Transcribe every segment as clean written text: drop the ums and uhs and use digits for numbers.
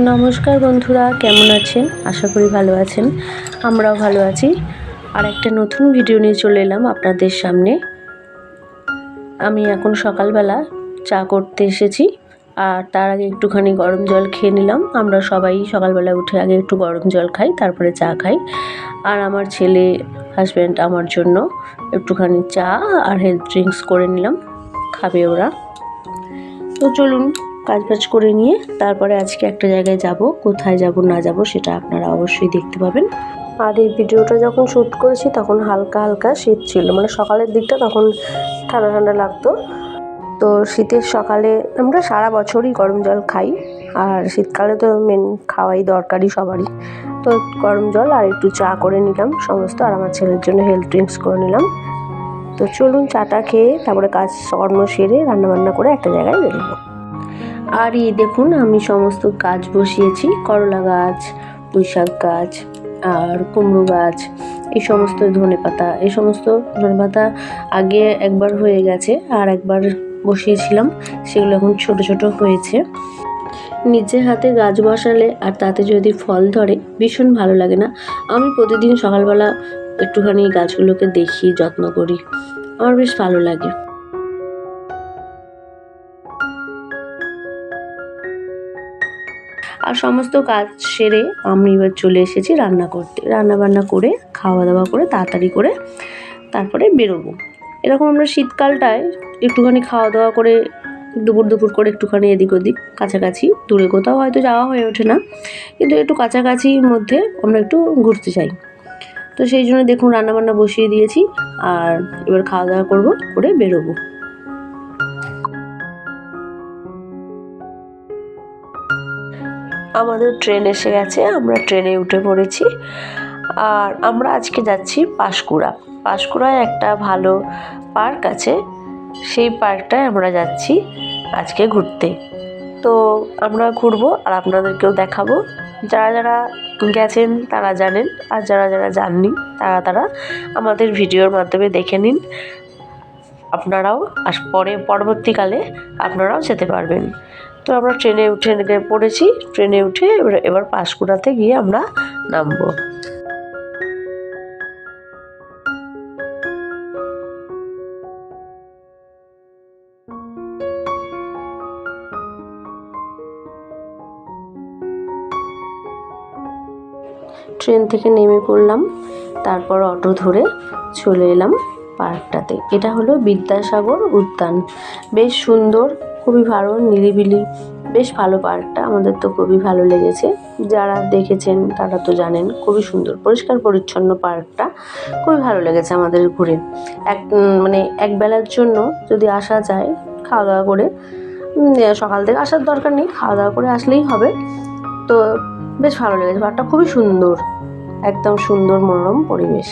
নমস্কার বন্ধুরা, কেমন আছেন? আশা করি ভালো আছেন। আমরাও ভালো আছি। আর একটা নতুন ভিডিও নিয়ে চলে এলাম আপনাদের সামনে। আমি এখন সকালবেলা চা করতে এসেছি, আর তার আগে একটুখানি গরম জল খেয়ে নিলাম। আমরা সবাই সকালবেলা উঠে আগে একটু গরম জল খাই, তারপরে চা খাই। আর আমার ছেলে, হাজব্যান্ড আমার জন্য একটুখানি চা আর হেলথ ড্রিঙ্কস করে নিলাম, খাবে ওরা। তো চলুন কাজ করে নিয়ে তারপরে আজকে একটা জায়গায় যাব। কোথায় যাব না যাব সেটা আপনারা অবশ্যই দেখতে পাবেন। আর এই ভিডিওটা যখন শ্যুট করেছি তখন হালকা হালকা শীত ছিল, মানে সকালের দিকটা তখন ঠান্ডা ঠান্ডা লাগতো। তো শীতের সকালে আমরা সারা বছরই গরম জল খাই, আর শীতকালে তো মেন খাওয়াই দরকারি সবারই। তো গরম জল আর একটু চা করে নিলাম সমস্ত, আর আমার ছেলের জন্য হেলথ ড্রিঙ্কস করে নিলাম। তো চলুন চাটা খেয়ে তারপরে কাজ কর্ম সেরে রান্নাবান্না করে একটা জায়গায় বেরোবো। আর এই দেখুন আমি সমস্ত গাছ বসিয়েছি, করলা গাছ, পুঁইশাক গাছ আর কুমড়ো গাছ, এই সমস্ত ধনেপাতা, ধনেপাতা আগে একবার হয়ে গেছে আর একবার বসিয়েছিলাম, সেগুলো এখন ছোট ছোট হয়েছে। নিজের হাতে গাছ বসালে আর তাতে যদি ফল ধরে ভীষণ ভালো লাগে না? আমি প্রতিদিন সকালবেলা একটুখানি গাছগুলোকে দেখি, যত্ন করি, আমার বেশ ভালো লাগে। আর সমস্ত কাজ সেরে আমি এবার চলে এসেছি রান্না করতে। রান্নাবান্না করে খাওয়া দাওয়া করে তাড়াতাড়ি করে তারপরে বেরোবো। এরকম আমরা শীতকালটায় একটুখানি খাওয়া দাওয়া করে দুপুর করে একটুখানি এদিক ওদিক কাছাকাছি, দূরে কোথাও হয়তো যাওয়া হয়ে ওঠে না, কিন্তু একটু কাছাকাছির মধ্যে আমরা একটু ঘুরতে যাই। তো সেই জন্য দেখুন রান্নাবান্না বসিয়ে দিয়েছি, আর এবার খাওয়া দাওয়া করবো, করে বেরোবো। আমাদের ট্রেন এসে গেছে, আমরা ট্রেনে উঠে পড়েছি। আর আমরা আজকে যাচ্ছি পাঁশকুড়ায় একটা ভালো পার্ক আছে, সেই পার্কটায় আমরা যাচ্ছি আজকে ঘুরতে। তো আমরা ঘুরবো আর আপনাদেরকেও দেখাবো। যারা যারা গেছেন তারা জানেন, আর যারা যারা যাননি তারা আমাদের ভিডিওর মাধ্যমে দেখে নিন। আপনারাও পরবর্তীকালে আপনারাও যেতে পারবেন। তো আমরা ট্রেনে উঠে পড়েছি, ট্রেনে উঠে এবার পাঁশকুড়াতে গিয়ে আমরা নামবো। ট্রেন থেকে নেমে পড়লাম, তারপর অটো ধরে চলে এলাম পার্কটাতে। এটা হলো বিদ্যাসাগর উদ্যান, বেশ সুন্দর, খুবই ভালো, নিরিবিলি, বেশ ভালো পার্কটা। আমাদের তো খুবই ভালো লেগেছে, যারা দেখেছেন তারা তো জানেন, খুবই সুন্দর, পরিষ্কার পরিচ্ছন্ন পার্কটা, খুবই ভালো লেগেছে আমাদের ঘুরে। মানে একবেলার জন্য যদি আসা যায় খাওয়া দাওয়া করে, সকাল থেকে আসার দরকার নেই, খাওয়া দাওয়া করে আসলেই হবে। তো বেশ ভালো লেগেছে, পার্কটা খুবই সুন্দর, একদম সুন্দর মনোরম পরিবেশ।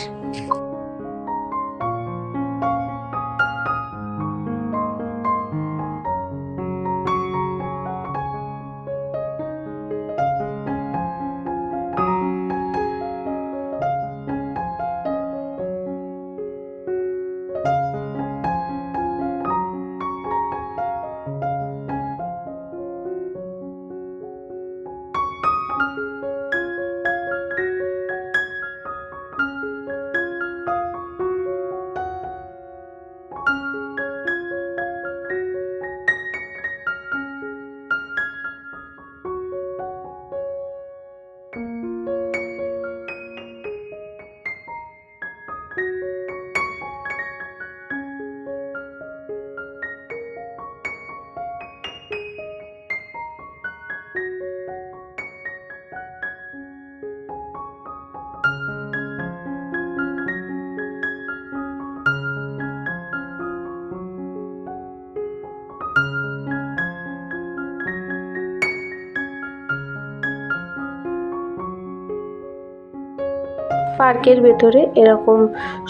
পার্কের ভেতরে এরকম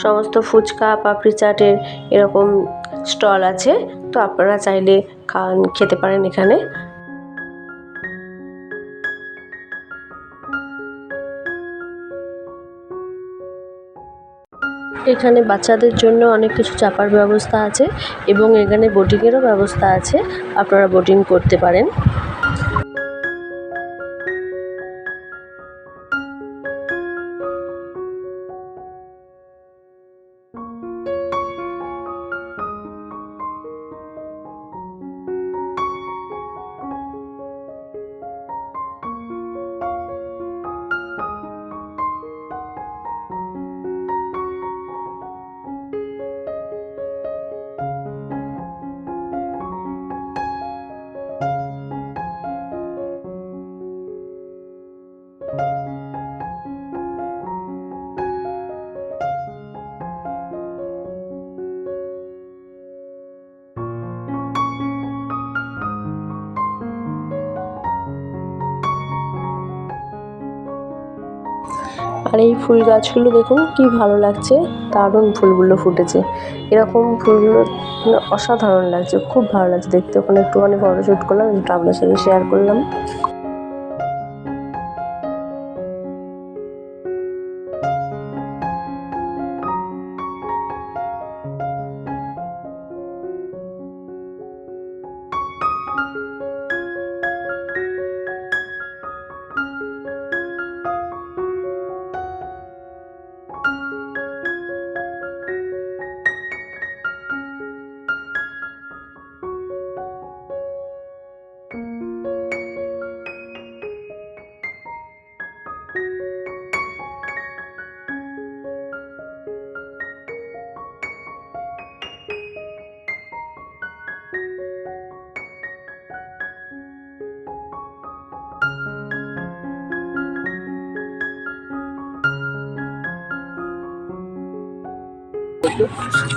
সমস্ত ফুচকা, পাপড়ি চাটের এরকম স্টল আছে, তো আপনারা চাইলে খেতে পারেন এখানে। এখানে বাচ্চাদের জন্য অনেক কিছু চাপার ব্যবস্থা আছে, এবং এখানে বোটিংয়েরও ব্যবস্থা আছে, আপনারা বোটিং করতে পারেন। আর এই ফুল গাছগুলো দেখুন কি ভালো লাগছে, দারুণ ফুলগুলো ফুটেছে। এরকম ফুলগুলো অসাধারণ লাগছে, খুব ভালো লাগছে দেখতে। ওখানে একটুখানি ফটোশ্যুট করলাম, একটু আপনার সাথে শেয়ার করলাম।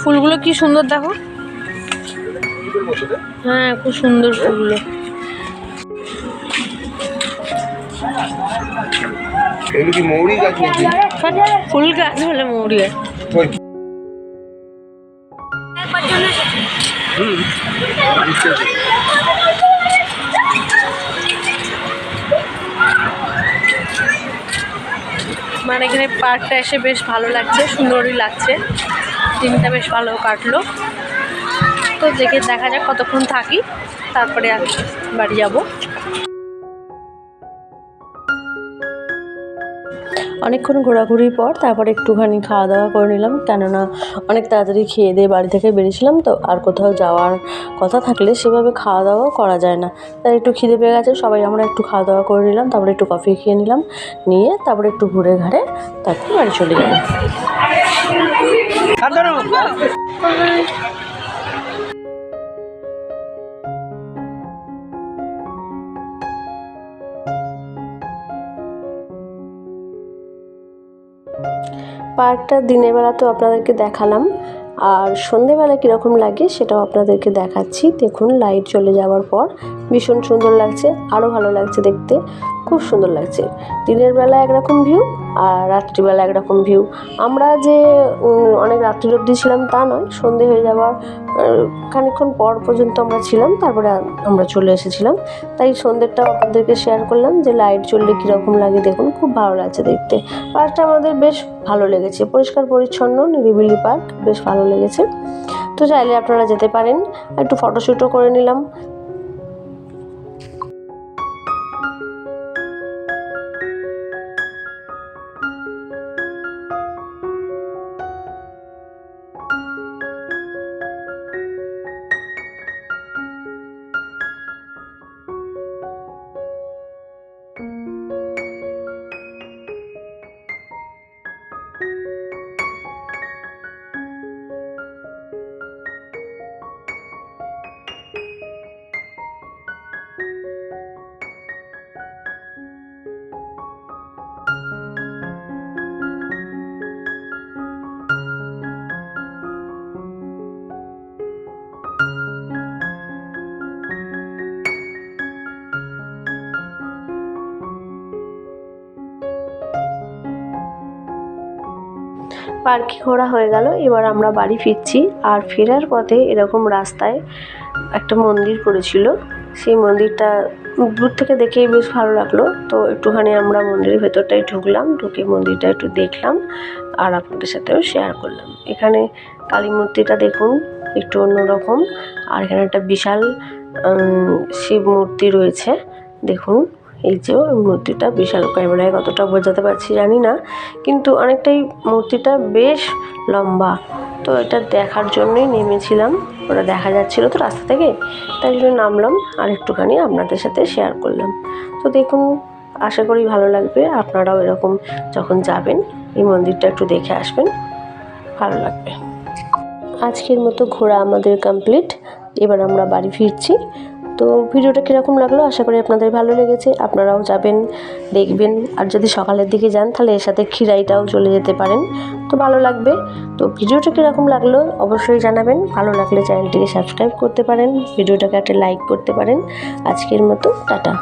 ফুলগুলো কি সুন্দর দেখো। হ্যাঁ, খুব সুন্দর ফুলগুলো। এগুলো কি মৌরি গাছ নাকি? ফুল গাছ হলে মৌরি গাছ। মানে এখানে পার্কটা এসে বেশ ভালো লাগছে, সুন্দরই লাগছে। দিনটা বেশ ভালো কাটলো। তো দেখে দেখা যাক কতক্ষণ থাকি, তারপরে আর বাড়ি যাব। অনেকক্ষণ ঘোরাঘুরির পর তারপরে একটুখানি খাওয়া দাওয়া করে নিলাম, কেননা অনেক তাড়াতাড়ি খেয়ে দিয়ে বাড়ি থেকে বেরিয়েছিলাম। তো আর কোথাও যাওয়ার কথা থাকলে সেভাবে খাওয়া দাওয়াও করা যায় না। তাই একটু খিদে পেয়ে গেছে, সবাই আমরা একটু খাওয়া দাওয়া করে নিলাম, তারপরে একটু কফি খেয়ে নিলাম, নিয়ে তারপরে একটু ঘুরে ঘাড়ে তারপরে বাড়ি চলে যাবো। পার্কটা দিনের বেলা তো আপনাদেরকে দেখালাম, আর সন্ধেবেলা কীরকম লাগে সেটাও আপনাদেরকে দেখাচ্ছি। দেখুন, লাইট চলে যাওয়ার পর ভীষণ সুন্দর লাগছে, আরও ভালো লাগছে দেখতে, খুব সুন্দর লাগছে। দিনের বেলা একরকম ভিউ আর রাত্রিবেলা একরকম ভিউ। আমরা যে অনেক রাত্রির অবধি ছিলাম তা নয়, সন্ধে হয়ে যাওয়ার খানিকক্ষণ পর পর্যন্ত আমরা ছিলাম, তারপরে আমরা চলে এসেছিলাম। তাই সন্ধ্যেরটাও আপনাদেরকে শেয়ার করলাম যে লাইট জ্বললে কীরকম লাগে। দেখুন, খুব ভালো লাগছে দেখতে। পার্কটা আমাদের বেশ ভালো লেগেছে, পরিষ্কার পরিচ্ছন্ন নিরিবিলি পার্ক, বেশ ভালো লেগেছে। তো চাইলে আপনারা যেতে পারেন। একটু ফটোশ্যুটও করে নিলাম। পার্কে ঘোরা হয়ে গেল, এবার আমরা বাড়ি ফিরছি। আর ফেরার পথে এরকম রাস্তায় একটা মন্দির পড়েছিল, সেই মন্দিরটা দূর থেকে দেখেই বেশ ভালো লাগলো। তো একটুখানি আমরা মন্দিরের ভেতরটায় ঢুকলাম, ঢুকে মন্দিরটা একটু দেখলাম আর আপনাদের সাথেও শেয়ার করলাম। এখানে কালী মূর্তিটা দেখুন একটু অন্যরকম, আর এখানে একটা বিশাল শিব মূর্তি রয়েছে। দেখুন, এই যে মূর্তিটা বিশাল, ক্যামেরায় কতটা বোঝাতে পারছি জানি না, কিন্তু অনেকটাই মূর্তিটা বেশ লম্বা। তো এটা দেখার জন্যই নেমেছিলাম, ওটা দেখা যাচ্ছিলো তো রাস্তা থেকে, তাই জন্য নামলাম আর একটুখানি আপনাদের সাথে শেয়ার করলাম। তো দেখুন, আশা করি ভালো লাগবে। আপনারাও এরকম যখন যাবেন এই মন্দিরটা একটু দেখে আসবেন, ভালো লাগবে। আজকের মতো ঘোরা আমাদের কমপ্লিট, এবার আমরা বাড়ি ফিরছি। তো ভিডিওটা কীরকম লাগলো, আশা করি আপনাদের ভালো লেগেছে। আপনারাও যাবেন, দেখবেন। আর যদি সকালের দিকে যান তাহলে এর সাথে ক্ষীরাইটাও চলে যেতে পারেন, তো ভালো লাগবে। তো ভিডিওটা কীরকম লাগলো অবশ্যই জানাবেন। ভালো লাগলে চ্যানেলটিকে সাবস্ক্রাইব করতে পারেন, ভিডিওটাকে একটা লাইক করতে পারেন। আজকের মতো টাটা।